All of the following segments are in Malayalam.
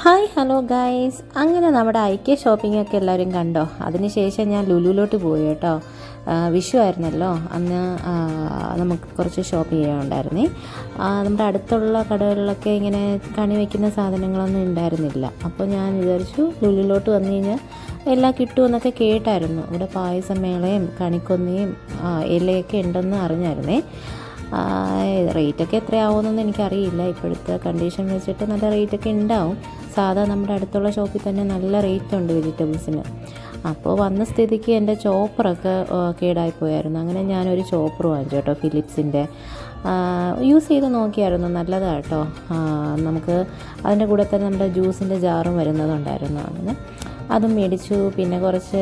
ഹായ് ഹലോ ഗൈസ്, അങ്ങനെ നമ്മുടെ ഐക്യ ഷോപ്പിംഗ് ഒക്കെ എല്ലാവരും കണ്ടോ? അതിനുശേഷം ഞാൻ ലുലുവിലോട്ട് പോയി കേട്ടോ. വിഷു ആയിരുന്നല്ലോ അന്ന്. നമുക്ക് കുറച്ച് ഷോപ്പ് ചെയ്യാനുണ്ടായിരുന്നേ. നമ്മുടെ അടുത്തുള്ള കടകളിലൊക്കെ ഇങ്ങനെ കണി വയ്ക്കുന്ന സാധനങ്ങളൊന്നും ഉണ്ടായിരുന്നില്ല. അപ്പോൾ ഞാൻ വിചാരിച്ചു ലുലുവിലോട്ട് വന്നു കഴിഞ്ഞാൽ എല്ലാം കിട്ടുമെന്നൊക്കെ കേട്ടായിരുന്നു. ഇവിടെ പായസമേളയും കണിക്കൊന്നയും ഇലയൊക്കെ ഉണ്ടെന്ന് അറിഞ്ഞായിരുന്നേ. റേറ്റൊക്കെ എത്രയാവുമെന്നൊന്നും എനിക്കറിയില്ല. ഇപ്പോഴത്തെ കണ്ടീഷൻ വെച്ചിട്ട് നല്ല റേറ്റൊക്കെ ഉണ്ടാവും. സാധാ നമ്മുടെ അടുത്തുള്ള ഷോപ്പിൽ തന്നെ നല്ല റേറ്റ് ഉണ്ട് വെജിറ്റബിൾസിന്. അപ്പോൾ വന്ന സ്ഥിതിക്ക് എൻ്റെ ചോപ്പറൊക്കെ കേടായിപ്പോയായിരുന്നു. അങ്ങനെ ഞാനൊരു ചോപ്പർ വാങ്ങിച്ചു കേട്ടോ, ഫിലിപ്സിൻ്റെ. യൂസ് ചെയ്ത് നോക്കിയായിരുന്നു, നല്ലതാണ് കേട്ടോ. നമുക്ക് അതിൻ്റെ കൂടെ തന്നെ നമ്മുടെ ജ്യൂസിൻ്റെ ജാറും വരുന്നതുണ്ടായിരുന്നു. അങ്ങനെ അതും മേടിച്ചു. പിന്നെ കുറച്ച്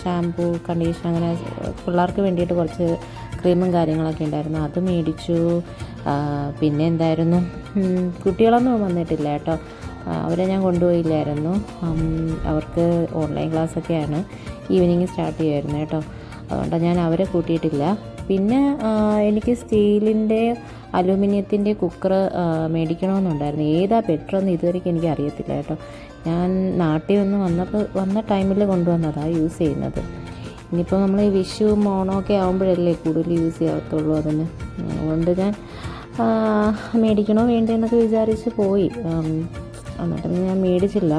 ഷാമ്പൂ, കണ്ടീഷണർ, അങ്ങനെ പിള്ളേർക്ക് വേണ്ടിയിട്ട് കുറച്ച് ക്രീമും കാര്യങ്ങളൊക്കെ ഉണ്ടായിരുന്നു, അത് മേടിച്ചു. പിന്നെ എന്തായിരുന്നു, കുട്ടികളൊന്നും വന്നിട്ടില്ല കേട്ടോ, അവരെ ഞാൻ കൊണ്ടുപോയില്ലായിരുന്നു. അവർക്ക് ഓൺലൈൻ ക്ലാസ്സൊക്കെയാണ്, ഈവനിങ് സ്റ്റാർട്ട് ചെയ്യുമായിരുന്നു കേട്ടോ. അതുകൊണ്ടാണ് ഞാൻ അവരെ കൂട്ടിയിട്ടില്ല. പിന്നെ എനിക്ക് സ്റ്റീലിൻ്റെ അലൂമിനിയത്തിൻ്റെ കുക്കർ മേടിക്കണമെന്നുണ്ടായിരുന്നു. ഏതാ ബെറ്ററെന്ന് ഇതുവരെയ്ക്ക് എനിക്ക് അറിയത്തില്ല കേട്ടോ. ഞാൻ നാട്ടിൽ വന്ന ടൈമിൽ കൊണ്ടുവന്നതാണ് യൂസ് ചെയ്യുന്നത്. ഇനിയിപ്പോൾ നമ്മൾ ഈ വിഷു ഓണമൊക്കെ ആകുമ്പോഴല്ലേ കൂടുതൽ യൂസ് ചെയ്യത്തുള്ളൂ അതിന്. അതുകൊണ്ട് ഞാൻ മേടിക്കണോ വേണ്ടതെന്നൊക്കെ വിചാരിച്ച് പോയി. എന്നിട്ടൊന്നും ഞാൻ മേടിച്ചില്ല.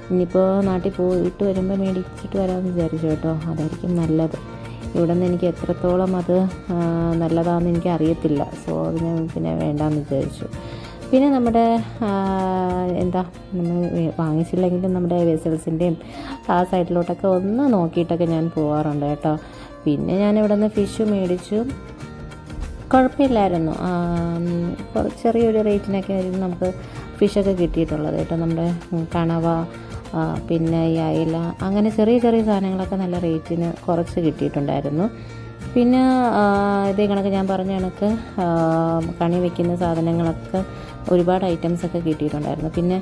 ഇനിയിപ്പോൾ നാട്ടിൽ പോയിട്ട് വരുമ്പോൾ മേടിച്ചിട്ട് വരാമെന്ന് വിചാരിച്ചു കേട്ടോ. അതായിരിക്കും നല്ലത്. ഇവിടെ നിന്ന് എനിക്ക് എത്രത്തോളം അത് നല്ലതാണെന്ന് എനിക്ക് അറിയത്തില്ല. സോ അതിന് പിന്നെ വേണ്ടാമെന്ന് വിചാരിച്ചു. പിന്നെ നമ്മുടെ നമ്മൾ വാങ്ങിച്ചില്ലെങ്കിലും നമ്മുടെ വെസൽസിൻ്റെയും ആ സൈഡിലോട്ടൊക്കെ ഒന്ന് നോക്കിയിട്ടൊക്കെ ഞാൻ പോകാറുണ്ട് കേട്ടോ. പിന്നെ ഞാൻ ഇവിടെ നിന്ന് ഫിഷ് മേടിച്ചു. കുഴപ്പമില്ലായിരുന്നു. ചെറിയൊരു റേറ്റിനൊക്കെ ആയിരുന്നു നമുക്ക് ഫിഷൊക്കെ കിട്ടിയിട്ടുള്ളത് കേട്ടോ. നമ്മുടെ കണവ, പിന്നെ ഈ അയില, അങ്ങനെ ചെറിയ ചെറിയ സാധനങ്ങളൊക്കെ നല്ല റേറ്റിന് കുറച്ച് കിട്ടിയിട്ടുണ്ടായിരുന്നു. പിന്നെ ഇതേ കണക്ക് ഞാൻ പറഞ്ഞ കണക്ക് കണി വയ്ക്കുന്ന സാധനങ്ങളൊക്കെ ഒരുപാട് ഐറ്റംസൊക്കെ കിട്ടിയിട്ടുണ്ടായിരുന്നു. പിന്നെ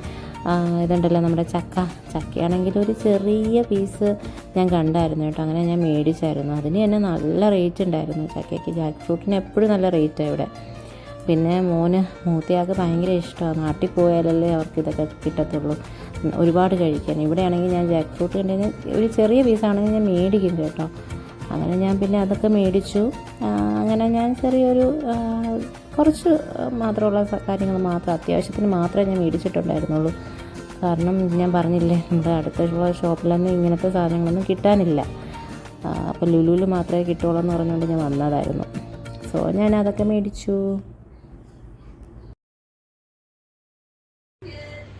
ഇതുണ്ടല്ലോ നമ്മുടെ ചക്കയാണെങ്കിൽ ഒരു ചെറിയ പീസ് ഞാൻ കണ്ടായിരുന്നു കേട്ടോ. അങ്ങനെ ഞാൻ മേടിച്ചായിരുന്നു. അതിന് തന്നെ നല്ല റേറ്റ് ഉണ്ടായിരുന്നു ചക്കയ്ക്ക്. ജാക്ക് ഫ്രൂട്ടിന് എപ്പോഴും നല്ല റേറ്റാണ് ഇവിടെ. പിന്നെ മൂത്തയാൾക്ക് ഭയങ്കര ഇഷ്ടമാണ്. നാട്ടിൽ പോയാലല്ലേ അവർക്ക് ഇതൊക്കെ കിട്ടത്തുള്ളൂ, ഒരുപാട് കഴിക്കാൻ. ഇവിടെയാണെങ്കിൽ ഞാൻ ജാക്ക് ഫ്രൂട്ട് കണ്ടുകഴിഞ്ഞാൽ ഒരു ചെറിയ പീസാണെങ്കിൽ ഞാൻ മേടിക്കും കേട്ടോ. അങ്ങനെ ഞാൻ പിന്നെ അതൊക്കെ മേടിച്ചു. അങ്ങനെ ഞാൻ ചെറിയൊരു കുറച്ച് മാത്രമുള്ള കാര്യങ്ങൾ മാത്രം, അത്യാവശ്യത്തിന് മാത്രമേ ഞാൻ മേടിച്ചിട്ടുണ്ടായിരുന്നുള്ളൂ. കാരണം ഞാൻ പറഞ്ഞില്ലേ, നമ്മുടെ അടുത്തുള്ള ഷോപ്പിലൊന്നും ഇങ്ങനത്തെ സാധനങ്ങളൊന്നും കിട്ടാനില്ല. അപ്പോൾ ലുലുവിൽ മാത്രമേ കിട്ടുള്ളൂ എന്ന് പറഞ്ഞുകൊണ്ട് ഞാൻ വന്നതായിരുന്നു. സോ ഞാൻ അതൊക്കെ മേടിച്ചു.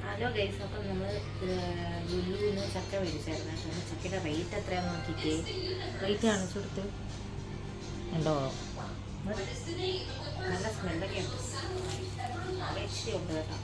ഹലോ ഗൈസ്, അപ്പം നമ്മൾ ലുലുവിന് ചക്ക മേടിച്ചായിരുന്നു. ചക്കയുടെ റേറ്റ് എത്രയാണെന്ന് നോക്കിയിട്ടേ. റേറ്റ് കാണിച്ചു കൊടുത്ത് ഉണ്ടോ? നല്ല സ്മെല്ലൊക്കെ ഉണ്ട്, ഉണ്ട് കേട്ടോ.